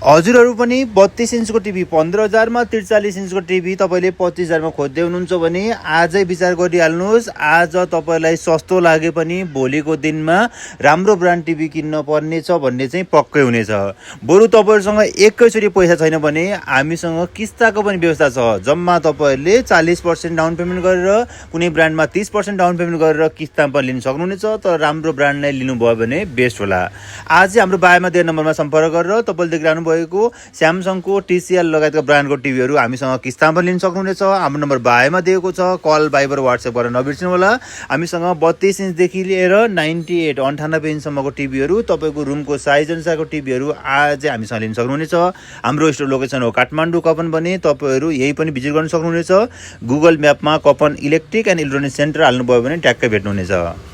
हजुरहरू पनि 32 इन्चको टिभी 15,000 मा 43 इन्चको टिभी तपाईँले 25,000 मा खोज्दै हुनुहुन्छ भने आजै विचार गरिहाल्नुहोस्। आज तपाईँलाई सस्तो लागे पनि भोलिको दिनमा राम्रो ब्रान्ड टिभी किन्न पर्ने छ भन्ने चाहिँ पक्कै हुनेछ। बरु तपाईँहरूसँग एकैचोटि पैसा छैन भने हामीसँग किस्ताको पनि व्यवस्था छ। जम्मा तपाईँहरूले 40% डाउन पेमेन्ट गरेर कुनै ब्रान्डमा 30% डाउन पेमेन्ट गरेर किस्तामा पनि लिन सक्नुहुनेछ। तर राम्रो ब्रान्ड नै लिनुभयो भने बेस्ट होला। आज हाम्रो बायोमा दिएको नम्बरमा सम्पर्क गरेर तपाईँले देखिरहनु भएको स्यामसङको TCL लगायतका ब्रान्डको टिभीहरू हामीसँग किस्तामा पनि लिन सक्नुहुनेछ। हाम्रो नम्बर बायोमा दिएको छ। कल, भाइबर, व्हाट्सएप गर्न नबिर्सिनु होला। हामीसँग 32 इन्चदेखि लिएर 98 इन्चसम्मको टिभीहरू तपाईँको रुमको साइज अनुसारको टिभीहरू आज हामीसँग लिन सक्नुहुनेछ। हाम्रो स्टोर लोकेसन हो काठमाडौँ कपन भने तपाईँहरू यही पनि भिजिट गर्न सक्नुहुनेछ। गुगल म्यापमा Kapan electric and electronic centre हाल्नुभयो भने ट्याक्कै भेट्नुहुनेछ।